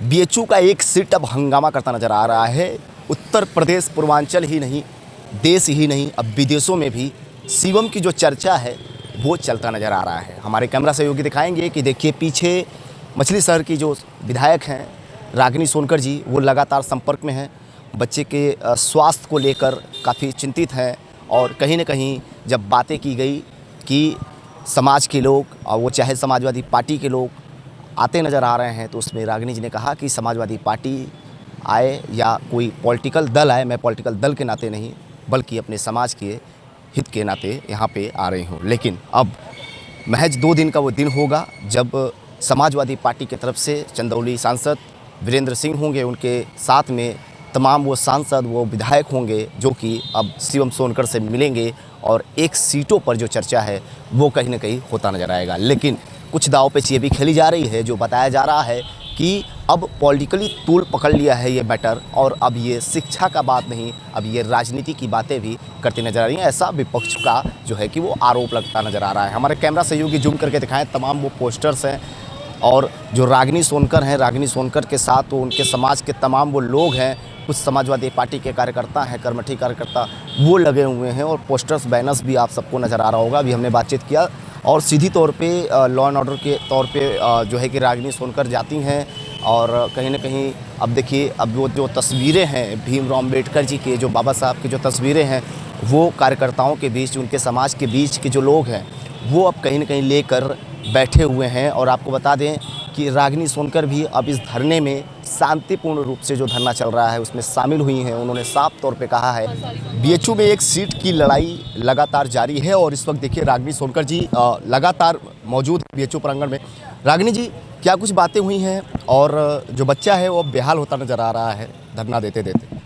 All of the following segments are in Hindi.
बीएचयू का एक सीट अब हंगामा करता नजर आ रहा है। उत्तर प्रदेश, पूर्वांचल ही नहीं, देश ही नहीं, अब विदेशों में भी शिवम की जो चर्चा है वो चलता नजर आ रहा है। हमारे कैमरा सहयोगी दिखाएंगे कि देखिए पीछे मछली शहर की जो विधायक हैं रागिनी सोनकर जी, वो लगातार संपर्क में हैं। बच्चे के स्वास्थ्य को लेकर काफ़ी चिंतित हैं और कहीं न कहीं जब बातें की गई कि समाज के लोग, और वो चाहे समाजवादी पार्टी के लोग आते नज़र आ रहे हैं, तो उसमें रागिनी जी ने कहा कि समाजवादी पार्टी आए या कोई पॉलिटिकल दल आए, मैं पॉलिटिकल दल के नाते नहीं बल्कि अपने समाज के हित के नाते यहाँ पे आ रही हूँ। लेकिन अब महज 2 दिन का वो दिन होगा जब समाजवादी पार्टी की तरफ से चंदौली सांसद वीरेंद्र सिंह होंगे, उनके साथ में तमाम वो सांसद, वो विधायक होंगे जो कि अब शिवम सोनकर से मिलेंगे और एक सीटों पर जो चर्चा है वो कहीं ना कहीं होता नजर आएगा। लेकिन कुछ दाव पेच ये भी खेली जा रही है, जो बताया जा रहा है कि अब पॉलिटिकली तूल पकड़ लिया है ये मैटर और अब ये शिक्षा का बात नहीं, अब ये राजनीति की बातें भी करती नजर आ रही हैं। ऐसा विपक्ष का जो है कि वो आरोप लगता नजर आ रहा है। हमारे कैमरा सहयोगी जूम करके दिखाएं, तमाम वो पोस्टर्स हैं और जो रागिनी सोनकर हैं, रागिनी सोनकर के साथ तो उनके समाज के तमाम वो लोग हैं, कुछ समाजवादी पार्टी के कार्यकर्ता हैं, कर्मठी कार्यकर्ता, वो लगे हुए हैं और पोस्टर्स, बैनर्स भी आप सबको नज़र आ रहा होगा। अभी हमने बातचीत किया और सीधी तौर पे लॉ एंड ऑर्डर के तौर पे जो है कि रागिनी सोनकर जाती हैं और कहीं ना कहीं अब देखिए, अब वो जो तस्वीरें हैं भीमराव अम्बेडकर जी के, जो बाबा साहब की जो तस्वीरें हैं, वो कार्यकर्ताओं के बीच, उनके समाज के बीच के जो लोग हैं वो अब कहीं ना कहीं लेकर बैठे हुए हैं। और आपको बता दें कि रागिनी सोनकर भी अब इस धरने में शांतिपूर्ण रूप से जो धरना चल रहा है उसमें शामिल हुई हैं। उन्होंने साफ तौर पे कहा है बीएचयू में एक सीट की लड़ाई लगातार जारी है और इस वक्त देखिए रागिनी सोनकर जी लगातार मौजूद है बीएचयू प्रांगण में। रागिनी जी, क्या कुछ बातें हुई हैं और जो बच्चा है वो बेहाल होता नज़र आ रहा है धरना देते देते?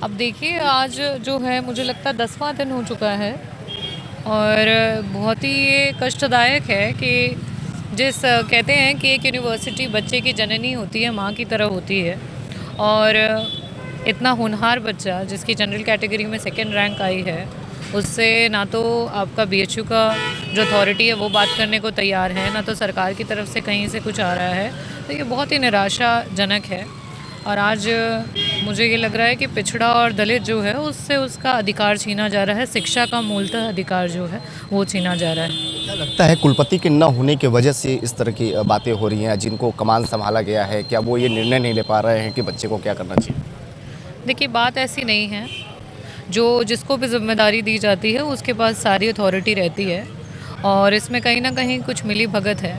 अब देखिए, आज जो है मुझे लगता है 10वां दिन हो चुका है और बहुत ही ये कष्टदायक है कि कहते हैं कि एक यूनिवर्सिटी बच्चे की जननी होती है, माँ की तरह होती है, और इतना होनहार बच्चा जिसकी जनरल कैटेगरी में 2nd रैंक आई है, उससे ना तो आपका बीएचयू का जो अथॉरिटी है वो बात करने को तैयार है, ना तो सरकार की तरफ से कहीं से कुछ आ रहा है। तो ये बहुत ही निराशाजनक है और आज मुझे ये लग रहा है कि पिछड़ा और दलित जो है उससे उसका अधिकार छीना जा रहा है, शिक्षा का मूलतः अधिकार जो है वो छीना जा रहा है। क्या लगता है कुलपति के न होने की वजह से इस तरह की बातें हो रही हैं? जिनको कमान संभाला गया है, क्या वो ये निर्णय नहीं ले पा रहे हैं कि बच्चे को क्या करना चाहिए? देखिए, बात ऐसी नहीं है, जिसको भी जिम्मेदारी दी जाती है उसके पास सारी अथॉरिटी रहती है और इसमें कहीं ना कहीं कुछ मिली भगत है।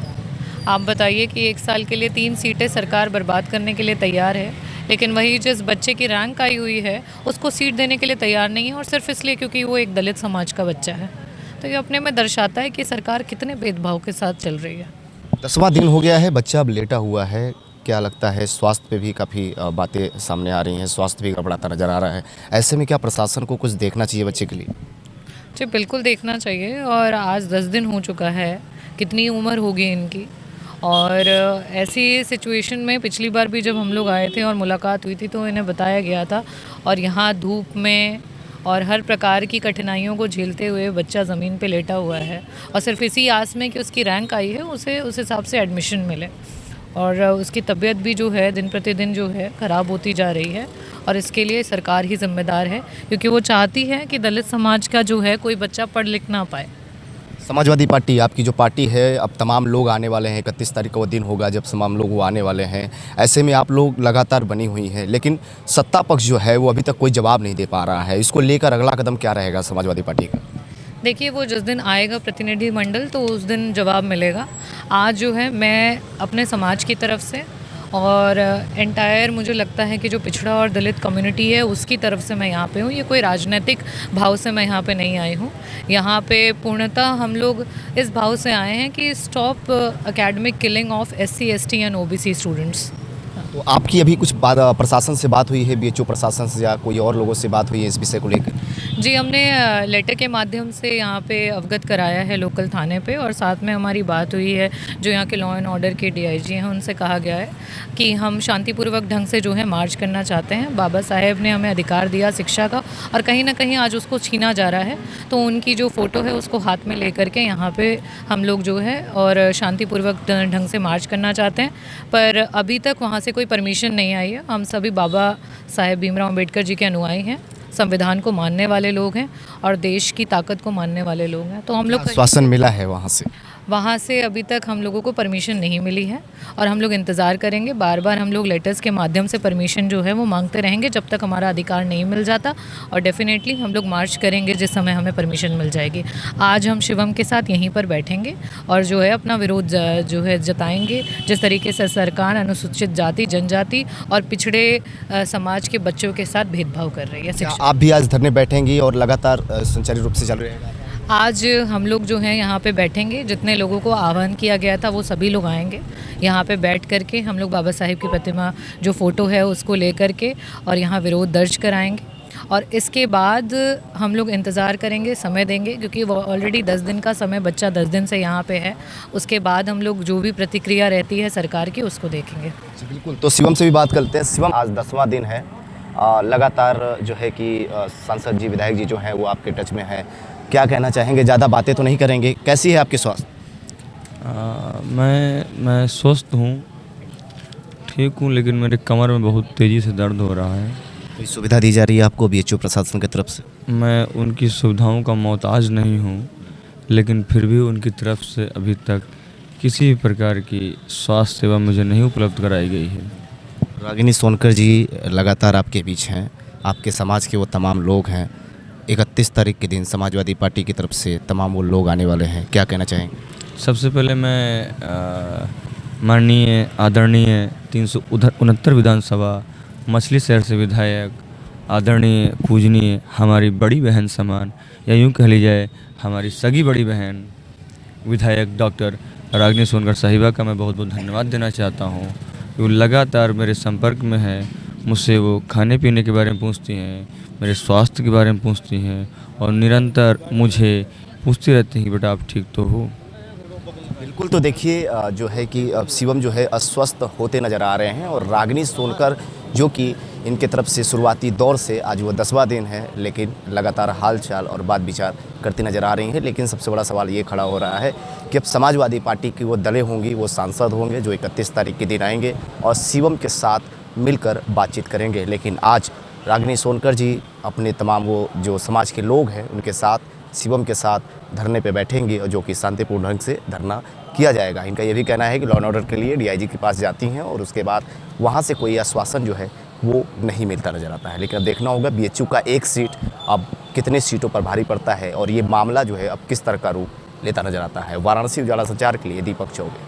आप बताइए कि 1 साल के लिए 3 सीटें सरकार बर्बाद करने के लिए तैयार है, लेकिन वही जिस बच्चे की रैंक आई हुई है उसको सीट देने के लिए तैयार नहीं है, और सिर्फ इसलिए क्योंकि वो एक दलित समाज का बच्चा है। तो ये अपने में दर्शाता है कि सरकार कितने भेदभाव के साथ चल रही है। 10वां दिन हो गया है, बच्चा अब लेटा हुआ है। क्या लगता है स्वास्थ्य पे भी काफ़ी बातें सामने आ रही हैं, स्वास्थ्य भी गड़बड़ाता नज़र आ रहा है। ऐसे में क्या प्रशासन को कुछ देखना चाहिए बच्चे के लिए? जी बिल्कुल देखना चाहिए, और आज 10 दिन हो चुका है, कितनी उम्र होगी इनकी। और ऐसी सिचुएशन में पिछली बार भी जब हम लोग आए थे और मुलाकात हुई थी तो इन्हें बताया गया था, और यहाँ धूप में और हर प्रकार की कठिनाइयों को झेलते हुए बच्चा ज़मीन पे लेटा हुआ है, और सिर्फ इसी आस में कि उसकी रैंक आई है उसे उस हिसाब से एडमिशन मिले। और उसकी तबीयत भी जो है दिन प्रतिदिन जो है ख़राब होती जा रही है, और इसके लिए सरकार ही जिम्मेदार है, क्योंकि वो चाहती है कि दलित समाज का जो है कोई बच्चा पढ़ लिख ना पाए। समाजवादी पार्टी, आपकी जो पार्टी है, अब तमाम लोग आने वाले हैं, 31 तारीख का वो दिन होगा जब तमाम लोग वो आने वाले हैं। ऐसे में आप लोग लगातार बनी हुई हैं, लेकिन सत्ता पक्ष जो है वो अभी तक कोई जवाब नहीं दे पा रहा है। इसको लेकर अगला कदम क्या रहेगा समाजवादी पार्टी का? देखिए, वो जिस दिन आएगा प्रतिनिधिमंडल तो उस दिन जवाब मिलेगा। आज जो है मैं अपने समाज की तरफ से और एंटायर मुझे लगता है कि जो पिछड़ा और दलित कम्युनिटी है उसकी तरफ से मैं यहाँ पे हूँ। ये कोई राजनीतिक भाव से मैं यहाँ पे नहीं आई हूँ। यहाँ पे पूर्णतः हम लोग इस भाव से आए हैं कि stop academic killing of SC, ST and OBC students. तो आपकी अभी कुछ प्रशासन से बात हुई है, बीएचयू प्रशासन से या कोई और लोगों से बात हुई है इस विषय को लेकर? जी, हमने लेटर के माध्यम से यहाँ पे अवगत कराया है लोकल थाने पे, और साथ में हमारी बात हुई है जो यहाँ के लॉ एंड ऑर्डर के डीआईजी हैं, उनसे कहा गया है कि हम शांतिपूर्वक ढंग से जो है मार्च करना चाहते हैं। बाबा साहेब ने हमें अधिकार दिया शिक्षा का, और कहीं ना कहीं आज उसको छीना जा रहा है। तो उनकी जो फ़ोटो है उसको हाथ में लेकर के यहाँ पे हम लोग जो है और शांतिपूर्वक ढंग से मार्च करना चाहते हैं। पर अभी तक वहाँ से कोई परमिशन नहीं आई है। हम सभी बाबा साहेब भीमराव अम्बेडकर जी के अनुयायी हैं, संविधान को मानने वाले लोग हैं और देश की ताकत को मानने वाले लोग हैं। तो हम लोग आश्वासन मिला है वहाँ से अभी तक हम लोगों को परमिशन नहीं मिली है, और हम लोग इंतज़ार करेंगे। बार बार हम लोग लेटर्स के माध्यम से परमिशन जो है वो मांगते रहेंगे जब तक हमारा अधिकार नहीं मिल जाता, और डेफिनेटली हम लोग मार्च करेंगे जिस समय हमें परमिशन मिल जाएगी। आज हम शिवम के साथ यहीं पर बैठेंगे और जो है अपना विरोध जो है जताएंगे, जिस तरीके से सरकार अनुसूचित जाति, जनजाति और पिछड़े समाज के बच्चों के साथ भेदभाव कर रही है। आप भी आज धरने बैठेंगी और लगातार सुचारू रूप से चल रहेगा? आज हम लोग जो हैं यहाँ पे बैठेंगे, जितने लोगों को आह्वान किया गया था वो सभी लोग आएंगे। यहाँ पे बैठ करके हम लोग बाबा साहेब की प्रतिमा जो फ़ोटो है उसको ले करके और यहाँ विरोध दर्ज कराएंगे, और इसके बाद हम लोग इंतज़ार करेंगे, समय देंगे, क्योंकि वो ऑलरेडी 10 दिन का समय बच्चा 10 दिन से यहाँ पे है। उसके बाद हम लोग जो भी प्रतिक्रिया रहती है सरकार की उसको देखेंगे। बिल्कुल, तो शिवम से भी बात करते हैं। शिवम, आज 10वां दिन है, लगातार जो है कि सांसद जी, विधायक जी जो हैं वो आपके टच में है, क्या कहना चाहेंगे? ज़्यादा बातें तो नहीं करेंगे, कैसी है आपकी स्वास्थ्य? मैं स्वस्थ हूँ, ठीक हूँ, लेकिन मेरे कमर में बहुत तेज़ी से दर्द हो रहा है। कोई सुविधा दी जा रही है आपको बीएचयू प्रशासन की तरफ से? मैं उनकी सुविधाओं का मोहताज नहीं हूँ, लेकिन फिर भी उनकी तरफ से अभी तक किसी भी प्रकार की स्वास्थ्य सेवा मुझे नहीं उपलब्ध कराई गई है। रागिनी सोनकर जी लगातार आपके बीच हैं, आपके समाज के वो तमाम लोग हैं। 31 तारीख के दिन समाजवादी पार्टी की तरफ से तमाम वो लोग आने वाले हैं, क्या कहना चाहेंगे? सबसे पहले मैं माननीय आदरणीय 369 विधानसभा मछली शहर से विधायक आदरणीय पूजनीय हमारी बड़ी बहन समान, या यूँ कह ली जाए हमारी सगी बड़ी बहन विधायक डॉक्टर रागिनी सोनकर साहिबा का मैं बहुत बहुत धन्यवाद देना चाहता हूँ। वो लगातार मेरे संपर्क में है, मुझसे वो खाने पीने के बारे में पूछती हैं, मेरे स्वास्थ्य के बारे में पूछती हैं, और निरंतर मुझे पूछती रहती हैं कि बेटा आप ठीक तो हो। बिल्कुल, तो देखिए जो है कि शिवम जो है अस्वस्थ होते नज़र आ रहे हैं, और रागिनी सोनकर जो कि इनके तरफ से शुरुआती दौर से आज वो 10वां दिन है, लेकिन लगातार हाल चाल और बात विचार करती नज़र आ रही हैं। लेकिन सबसे बड़ा सवाल ये खड़ा हो रहा है कि अब समाजवादी पार्टी की वो दलें होंगी, वो सांसद होंगे जो 31 तारीख के दिन आएंगे और शिवम के साथ मिलकर बातचीत करेंगे। लेकिन आज रागिनी सोनकर जी अपने तमाम वो जो समाज के लोग हैं उनके साथ, शिवम के साथ धरने पे बैठेंगे, और जो कि शांतिपूर्ण ढंग से धरना किया जाएगा। इनका ये भी कहना है कि लॉ एंड ऑर्डर के लिए डीआईजी के पास जाती हैं और उसके बाद वहाँ से कोई आश्वासन जो है वो नहीं मिलता नज़र आता है। लेकिन अब देखना होगा बीएचयू का एक सीट अब कितने सीटों पर भारी पड़ता है, और ये मामला जो है अब किस तरह का रूप लेता नज़र आता है। वाराणसी उजाला संचार के लिए दीपक चौबे।